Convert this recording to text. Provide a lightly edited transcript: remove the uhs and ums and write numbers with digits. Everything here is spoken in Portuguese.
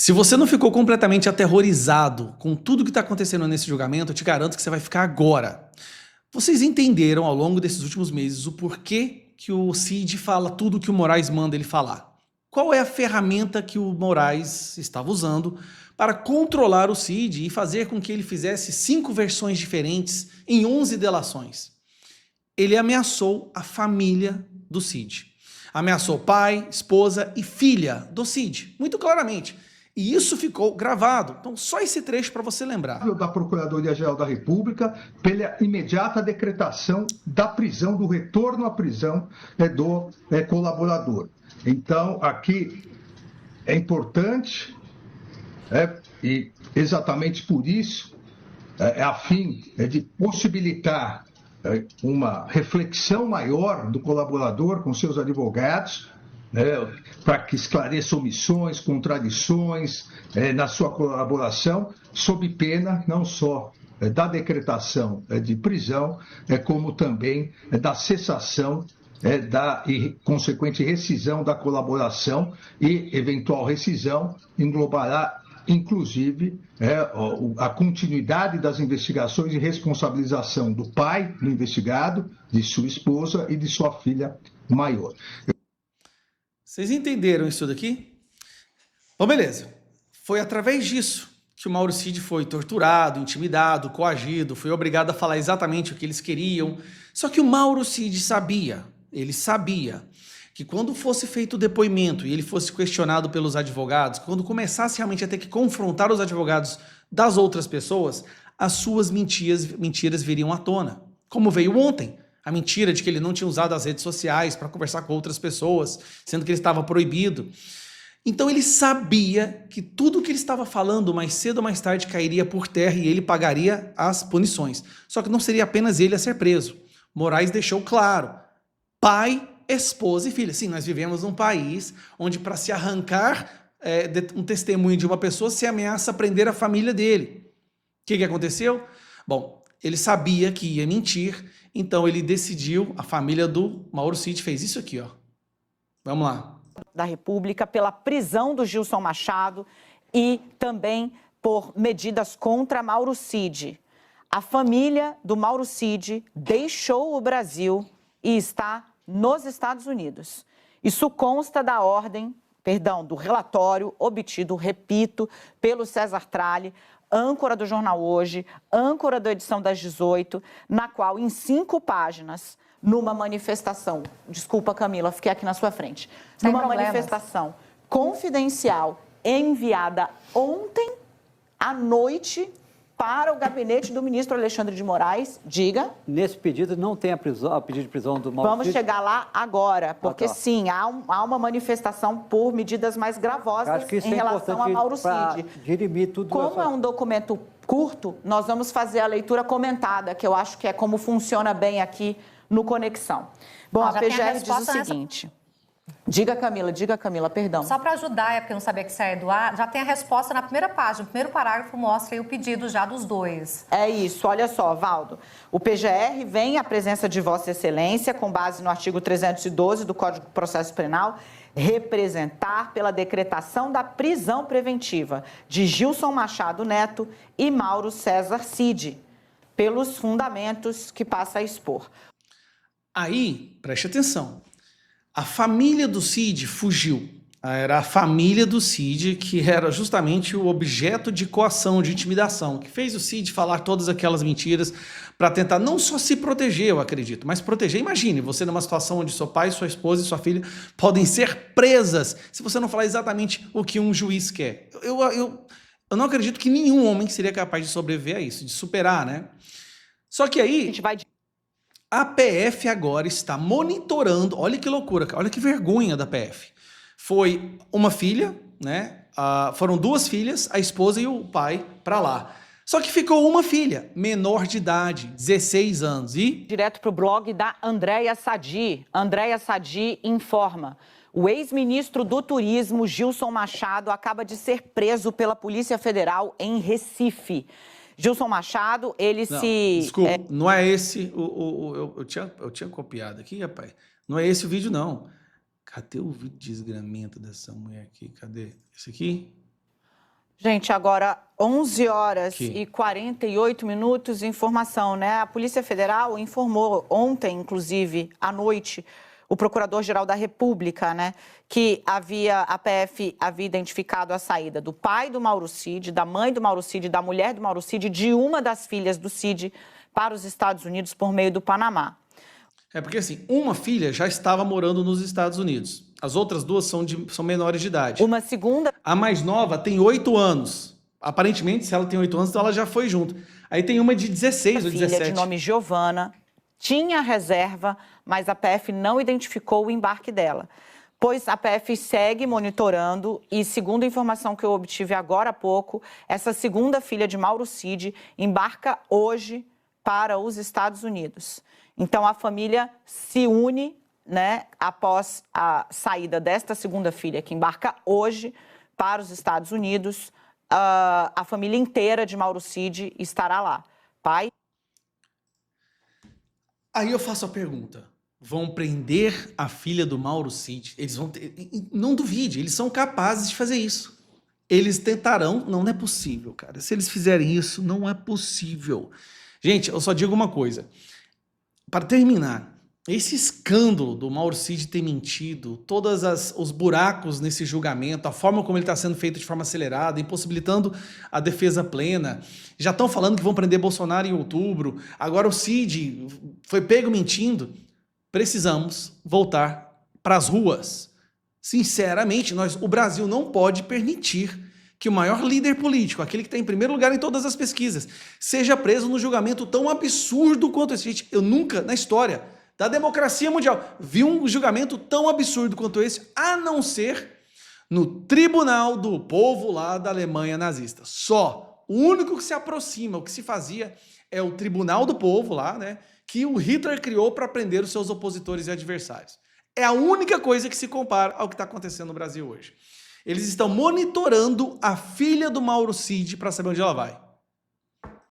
Se você não ficou completamente aterrorizado com tudo que está acontecendo nesse julgamento, eu te garanto que você vai ficar agora. Vocês entenderam ao longo desses últimos meses o porquê que o Cid fala tudo que o Moraes manda ele falar? Qual é a ferramenta que o Moraes estava usando para controlar o Cid e fazer com que ele fizesse 5 versões diferentes em 11 delações? Ele ameaçou a família do Cid. Ameaçou pai, esposa e filha do Cid, muito claramente. E isso ficou gravado. Então, só esse trecho para você lembrar. Da Procuradoria-Geral da República pela imediata decretação da prisão, do retorno à prisão do colaborador. Então, aqui é importante, e exatamente por isso, a fim de possibilitar uma reflexão maior do colaborador com seus advogados, para que esclareça omissões, contradições na sua colaboração, sob pena não só da decretação de prisão, como também da cessação da consequente rescisão da colaboração, e eventual rescisão englobará inclusive a continuidade das investigações e responsabilização do pai do investigado, de sua esposa e de sua filha maior. Vocês entenderam isso daqui? Bom, beleza. Foi através disso que o Mauro Cid foi torturado, intimidado, coagido, foi obrigado a falar exatamente o que eles queriam. Só que o Mauro Cid sabia, ele sabia que quando fosse feito o depoimento e ele fosse questionado pelos advogados, quando começasse realmente a ter que confrontar os advogados das outras pessoas, as suas mentiras viriam à tona. Como veio ontem. A mentira de que ele não tinha usado as redes sociais para conversar com outras pessoas, sendo que ele estava proibido. Então ele sabia que tudo que ele estava falando mais cedo ou mais tarde cairia por terra e ele pagaria as punições. Só que não seria apenas ele a ser preso. Moraes deixou claro, pai, esposa e filha. Sim, nós vivemos num país onde para se arrancar um testemunho de uma pessoa se ameaça prender a família dele. O que aconteceu? Bom, ele sabia que ia mentir, então ele decidiu, a família do Mauro Cid fez isso aqui, ó. Vamos lá. Da República pela prisão do Gilson Machado e também por medidas contra Mauro Cid. A família do Mauro Cid deixou o Brasil e está nos Estados Unidos. Isso consta do relatório obtido, repito, pelo César Tralli, âncora do Jornal Hoje, âncora da edição das 18, na qual, em 5 páginas, numa manifestação, desculpa Camila, fiquei aqui na sua frente, numa manifestação confidencial enviada ontem à noite para o gabinete do ministro Alexandre de Moraes, diga. Nesse pedido não tem a pedido de prisão do Mauro Cid? Vamos chegar lá agora, porque sim, há uma manifestação por medidas mais gravosas em relação a Mauro Cid. Dirimir tudo. Como é um documento curto, nós vamos fazer a leitura comentada, que eu acho que é como funciona bem aqui no Conexão. Bom, a PGR diz o seguinte... Diga, Camila, perdão. Só para ajudar, porque eu não sabia que você ia do ar, já tem a resposta na primeira página. O primeiro parágrafo mostra aí o pedido já dos dois. É isso, olha só, Valdo. O PGR vem à presença de Vossa Excelência, com base no artigo 312 do Código de Processo Penal, representar pela decretação da prisão preventiva de Gilson Machado Neto e Mauro César Cid, pelos fundamentos que passa a expor. Aí, preste atenção. A família do Cid fugiu. Era a família do Cid que era justamente o objeto de coação, de intimidação, que fez o Cid falar todas aquelas mentiras para tentar não só se proteger, eu acredito, mas proteger. Imagine você numa situação onde seu pai, sua esposa e sua filha podem ser presas se você não falar exatamente o que um juiz quer. Eu não acredito que nenhum homem seria capaz de sobreviver a isso, de superar, né? Só que aí... A PF agora está monitorando, olha que loucura, olha que vergonha da PF. Foi uma filha, né? Foram 2 filhas, a esposa e o pai para lá. Só que ficou uma filha, menor de idade, 16 anos. E... Direto para o blog da Andréia Sadi. Andréia Sadi informa. O ex-ministro do Turismo, Gilson Machado, acaba de ser preso pela Polícia Federal em Recife. Gilson Machado, Desculpa, não é esse eu tinha copiado aqui, rapaz. Não é esse o vídeo, não. Cadê o vídeo de desgramento dessa mulher aqui? Cadê? Esse aqui? Gente, agora 11 horas Que? e 48 minutos, informação, né? A Polícia Federal informou ontem, inclusive, à noite, o Procurador-Geral da República, né, que a PF havia identificado a saída do pai do Mauro Cid, da mãe do Mauro Cid, da mulher do Mauro Cid, de uma das filhas do Cid para os Estados Unidos por meio do Panamá. É porque assim, uma filha já estava morando nos Estados Unidos. As outras duas são menores de idade. Uma segunda A mais nova tem 8 anos. Aparentemente, se ela tem 8 anos, então ela já foi junto. Aí tem uma de 16 ou filha 17. de nome Giovana tinha reserva, mas a PF não identificou o embarque dela. Pois a PF segue monitorando e, segundo a informação que eu obtive agora há pouco, essa segunda filha de Mauro Cid embarca hoje para os Estados Unidos. Então, a família se une, né, após a saída desta segunda filha, que embarca hoje para os Estados Unidos. A família inteira de Mauro Cid estará lá. Pai. Aí eu faço a pergunta. Vão prender a filha do Mauro Cid? Eles vão ter... Não duvide, eles são capazes de fazer isso. Eles tentarão... Não é possível, cara. Se eles fizerem isso, não é possível. Gente, eu só digo uma coisa. Para terminar, esse escândalo do Mauro Cid ter mentido, todos os buracos nesse julgamento, a forma como ele está sendo feito de forma acelerada, impossibilitando a defesa plena, já estão falando que vão prender Bolsonaro em outubro, agora o Cid foi pego mentindo, precisamos voltar para as ruas. Sinceramente, o Brasil não pode permitir que o maior líder político, aquele que está em primeiro lugar em todas as pesquisas, seja preso num julgamento tão absurdo quanto esse. Gente, eu nunca, na história da democracia mundial, vi um julgamento tão absurdo quanto esse, a não ser no Tribunal do Povo lá da Alemanha nazista. Só. O único que se aproxima, o que se fazia, é o Tribunal do Povo lá, né, que o Hitler criou para prender os seus opositores e adversários. É a única coisa que se compara ao que está acontecendo no Brasil hoje. Eles estão monitorando a filha do Mauro Cid para saber onde ela vai.